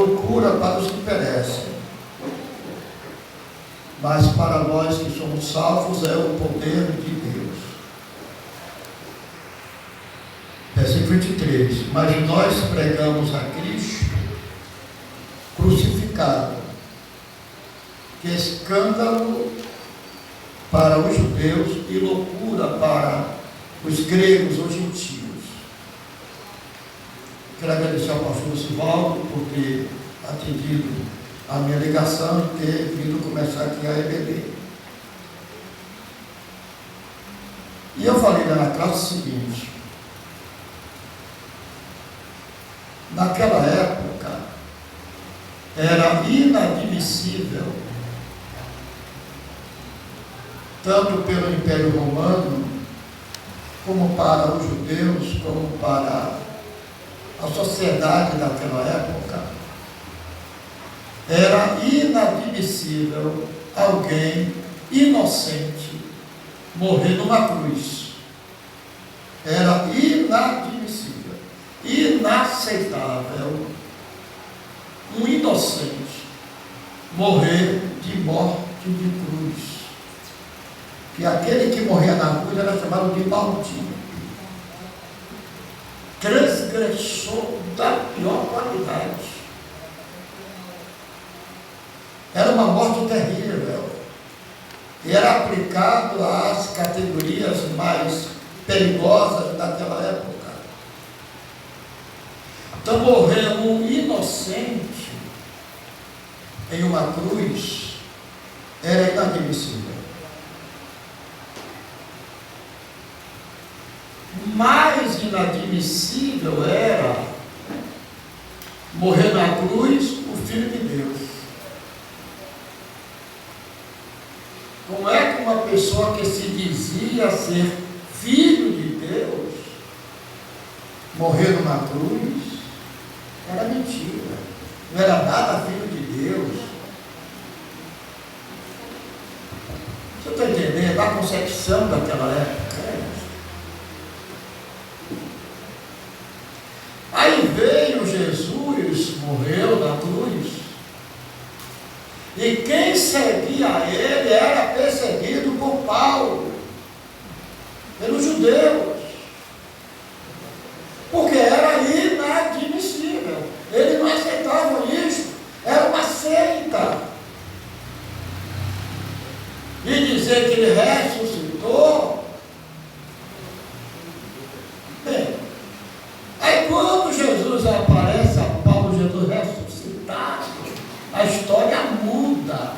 loucura para os que perecem, mas para nós que somos salvos é o poder de Deus. Versículo 23. Mas nós pregamos a Cristo crucificado, que é escândalo para os judeus e loucura para os gregos ou gentios. Quero agradecer ao pastor Sivaldo por ter atendido a minha ligação e ter vindo começar aqui a EBD. E eu falei na classe o seguinte: naquela época era inadmissível, tanto pelo Império Romano, como para os judeus, como para a sociedade daquela época, era inadmissível alguém inocente morrer numa cruz. Era inadmissível, inaceitável um inocente morrer de morte de cruz. Que aquele que morria na cruz era chamado de maldito, transgressor da pior qualidade. Era uma morte terrível e era aplicado às categorias mais perigosas daquela época. Então, morrer um inocente em uma cruz era inadmissível. Mais inadmissível era morrer na cruz o Filho de Deus. Como é que uma pessoa que se dizia ser filho de Deus morrer numa cruz? Era mentira, não era nada filho de Deus. Você está entendendo a concepção daquela época? Aí veio Jesus, morreu na cruz, e quem seguia ele era perseguido por Paulo, pelos judeus, porque era inadmissível. Eles não aceitavam isso, era uma seita. E dizer que ele ressuscitou, bem, aí quando Jesus aparece a Paulo, Jesus ressuscitado, a história muda.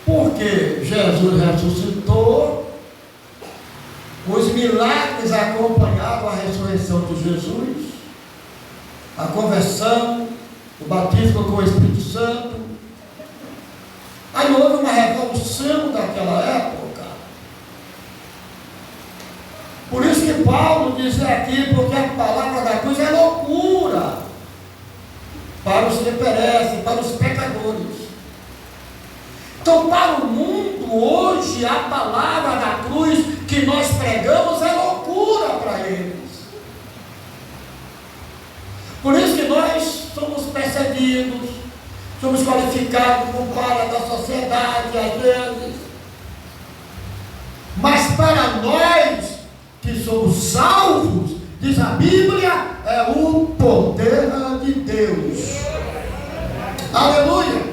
Porque Jesus ressuscitou, os milagres acompanharam a ressurreição de Jesus, a conversão, o batismo com o Espírito Santo. Aí houve uma revolução daquela época. Por isso que Paulo diz aqui, porque a palavra da cruz é loucura para os que perecem, para os pecadores. Então, para o mundo hoje, a palavra da cruz que nós pregamos é loucura para eles. Por isso que nós somos perseguidos, somos qualificados como para da sociedade, às vezes. Mas para nós que somos salvos, diz a Bíblia, é o poder de Deus. Aleluia!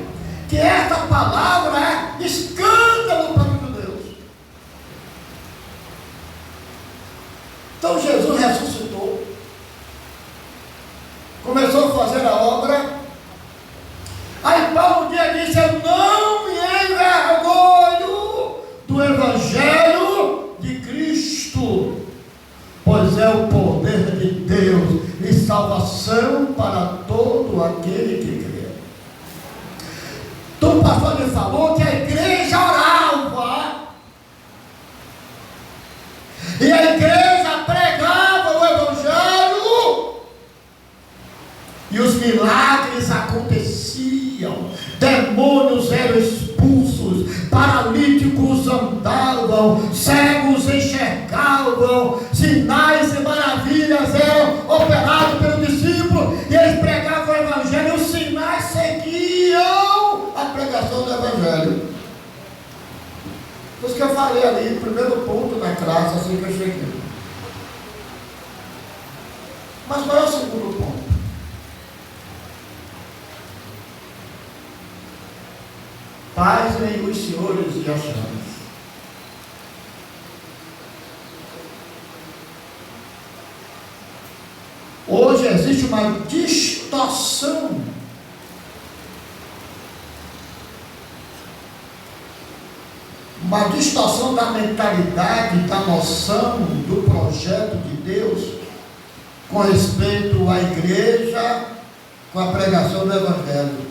Que esta palavra é escândalo para os judeus. Então Jesus ressuscitou, começou a fazer a obra. Aí Paulo um dia disse: eu não me envergonho do Evangelho de Cristo, pois é o poder de Deus e salvação para todo aquele que crê. Então o pastor me falou que a igreja orava, e a igreja pregava o Evangelho, e os milagres aconteciam, demônios eram expulsos, paralíticos andavam, cegos enxergavam, sinais e maravilhas eram operados falei ali, o primeiro ponto da classe, assim que eu cheguei. Mas qual é o segundo ponto? Pasmem os senhores e as senhoras. Hoje existe uma distorção da mentalidade, da noção do projeto de Deus com respeito à igreja, com a pregação do Evangelho.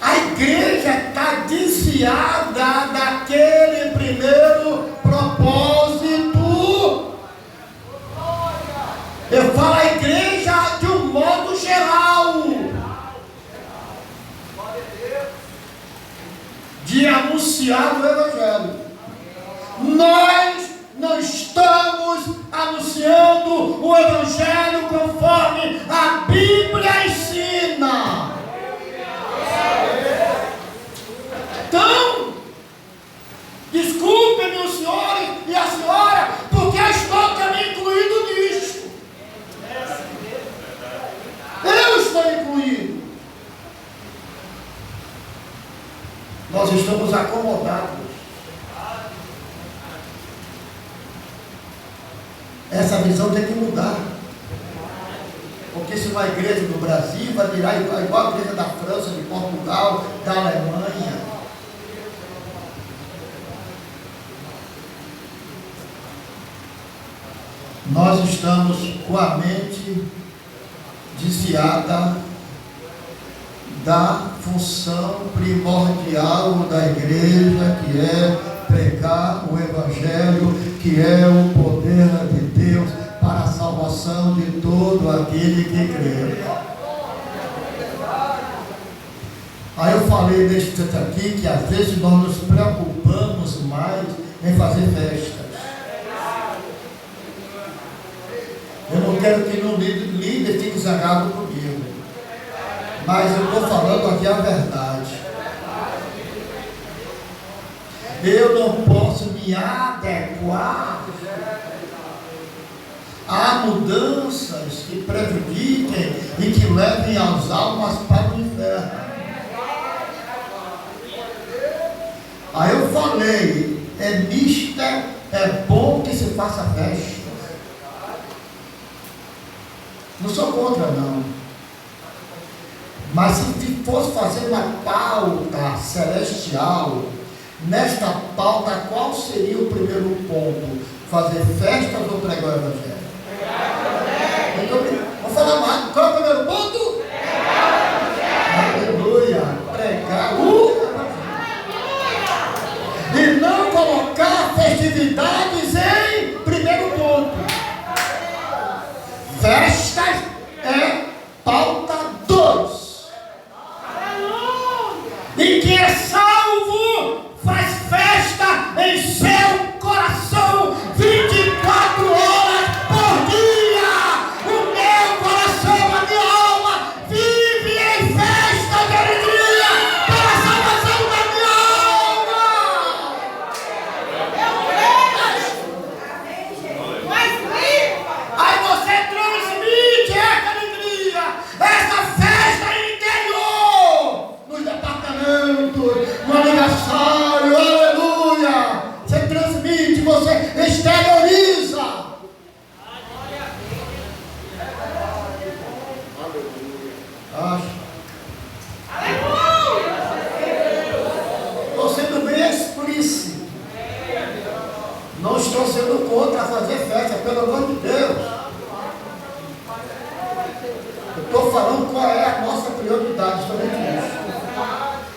A igreja está desviada daquele primeiro propósito. Eu falo a igreja de um modo geral, de anunciar o Evangelho. Nós não estamos anunciando o Evangelho conforme a Bíblia ensina. Então, desculpe-me os senhores e a senhora, porque eu estou também incluído nisso. Eu estou incluído. Nós estamos acomodados. Essa visão tem que mudar. Porque se uma igreja do Brasil vai virar igual a igreja da França, de Portugal, da Alemanha. Nós estamos com a mente desviada da função primordial da igreja, que é pregar o Evangelho, que é o poder de Deus para a salvação de todo aquele que crê. Aí eu falei neste texto aqui que às vezes nós nos preocupamos mais em fazer festas. Eu não quero que no líder fique zangado comigo, mas eu estou falando aqui a verdade. Eu não posso me adequar a mudanças que prejudiquem e que levem as almas para o inferno. Aí eu falei, é mista, é bom que se faça festa. Não sou contra, não. Mas se fosse fazer uma pauta celestial, nesta pauta, qual seria o primeiro ponto? Fazer festas ou pregar o Evangelho? Vamos falar mais. Qual é o primeiro ponto? Aleluia. Pregar o Evangelho. E não colocar festividades em primeiro ponto. Festas é pauta 2. E que é salvo faz festa em seu coração 24 horas por dia. O meu coração, a minha alma vive em festa de alegria pela salvação da minha alma. Aí você transmite essa alegria, essa festa interior, nos departamentos, no aniversário, aleluia. Você transmite, você exterioriza. Estou sendo bem explícito. Não estou sendo contra fazer festa, pelo amor de Deus. Eu estou falando qual é a nossa prioridade, somente isso.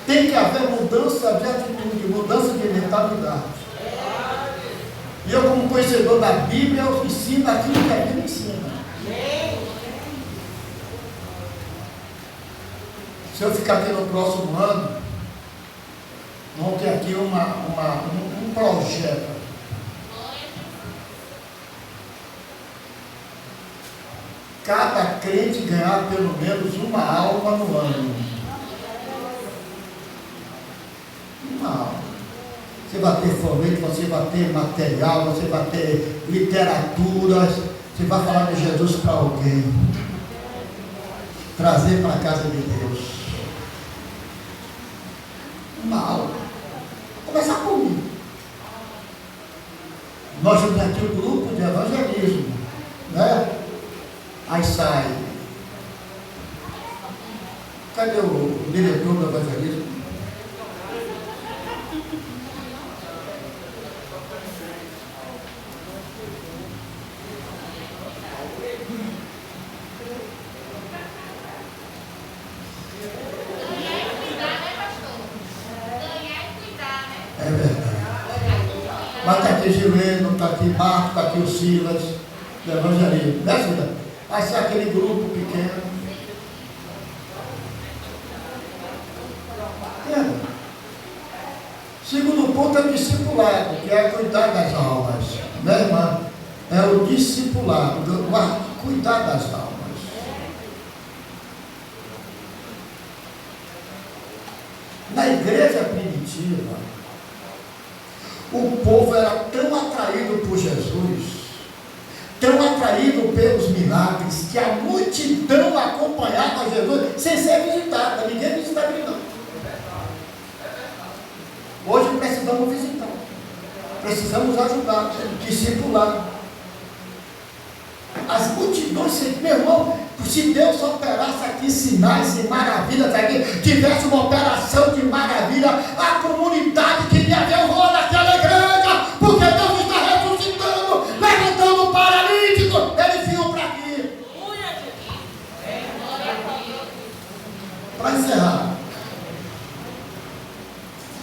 Tem que haver mudança de atitude, mudança de mentalidade. E eu, como conhecedor da Bíblia, eu ensino aquilo que a Bíblia ensina. Se eu ficar aqui no próximo ano, vamos ter aqui um projeto. Cada crente ganhar pelo menos uma alma no ano. Uma alma. Você vai ter folheto, você vai ter material, você vai ter literaturas, você vai falar de Jesus para alguém. Trazer para a casa de Deus. Uma aula. Começar comigo. Nós temos aqui um grupo de evangelismo, né? Aí sai. Cadê o diretor do evangelismo? É verdade. Mas está aqui Gileno, está aqui Marco, está aqui o Silas, do evangelismo. Né, Silas? Vai ser aquele grupo pequeno. Segundo ponto é o discipulado, que é cuidar das almas. Né, irmã? É o discipulado, cuidar das almas. Na igreja primitiva, o povo era tão atraído por Jesus, tão atraído pelos milagres, que a multidão acompanhava Jesus sem ser visitada. Ninguém visitava ele, não. Hoje precisamos visitar, precisamos ajudar, discipular. As multidões, meu irmão, se Deus operasse aqui sinais e maravilhas aqui, tivesse uma operação de maravilha, a comunidade queria ver o rolo daquela igreja, porque Deus está ressuscitando, levantando o paralítico. Eles vinham para aqui. Para encerrar,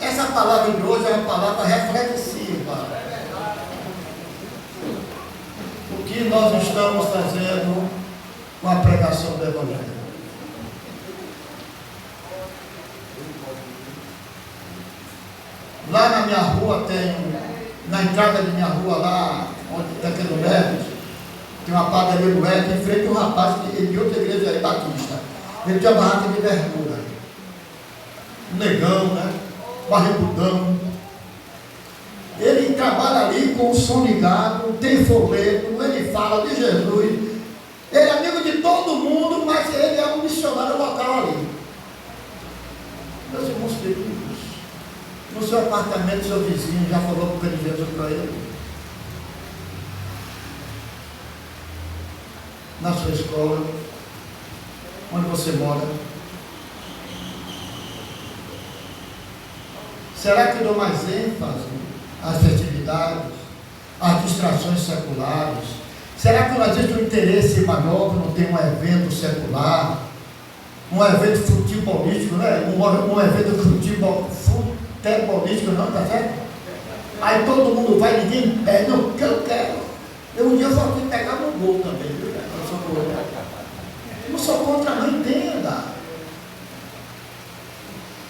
essa palavra de hoje é uma palavra reflexiva. O que nós estamos fazendo com a pregação do Evangelho? Lá na minha rua na entrada de minha rua lá, onde tem aquele Leves, tem uma padaria do Leves, em frente a um rapaz de outra igreja aí, Batista. Ele tinha uma barraca de verdura. Um negão, né? Barrigudão. Ele trabalha ali com o som ligado, tem folheto, ele fala de Jesus. Ele é amigo de todo mundo, mas ele é um missionário local ali. Meus irmãos queridos, no seu apartamento, seu vizinho já falou com ele Jesus para ele. Na sua escola, onde você mora. Será que dou mais ênfase às festividades, às distrações seculares? Será que não existe um interesse maior que não tem um evento secular, um evento futebolístico, né? um evento futebolístico, não, tá certo? Aí todo mundo vai, ninguém pede, não, que eu quero. Um dia eu só fui pegar no gol também, viu? Não sou contra, não, entenda.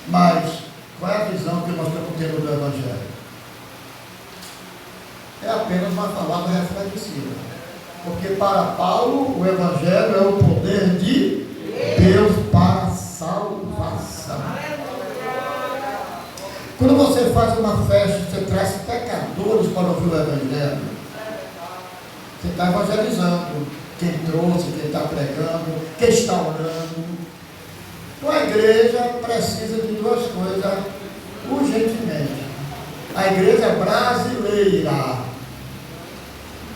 Mas qual é a visão que nós estamos tendo do Evangelho? É apenas uma palavra reflexiva. Porque para Paulo, o Evangelho é o poder de Deus para a salvação. Quando você faz uma festa, você traz pecadores para ouvir o Evangelho. Você está evangelizando quem trouxe, quem está pregando, quem está orando. Então a igreja precisa de duas coisas urgentemente. A igreja brasileira.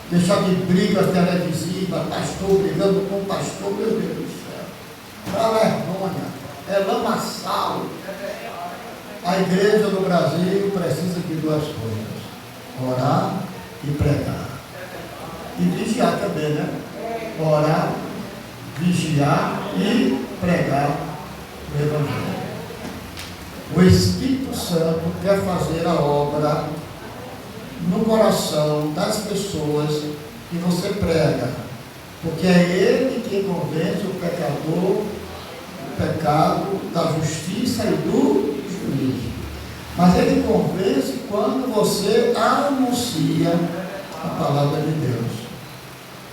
Deixar de brigas televisivas, pastor brigando com pastor, meu Deus do céu. Para vergonha, é lamaçal. A igreja do Brasil precisa de duas coisas: orar e pregar. E vigiar também, né? Orar, vigiar e pregar o Evangelho. O Espírito Santo quer fazer a obra no coração das pessoas que você prega, porque é Ele quem convence o pecador do pecado, da justiça e do juízo. Mas Ele convence quando você anuncia a palavra de Deus.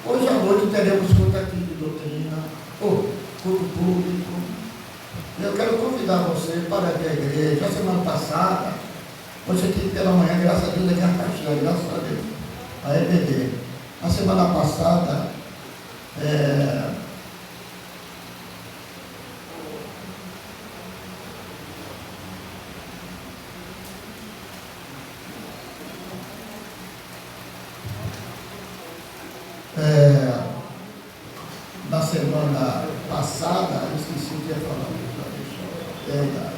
Hoje à noite teremos culto aqui de doutrina, culto público. Eu quero convidar você para a igreja. A semana passada Hoje aqui pela manhã, graças a Deus, aqui a caixinha, graças a Deus. A EBD. Na semana passada, na semana passada, eu esqueci o que ia falar. Verdade.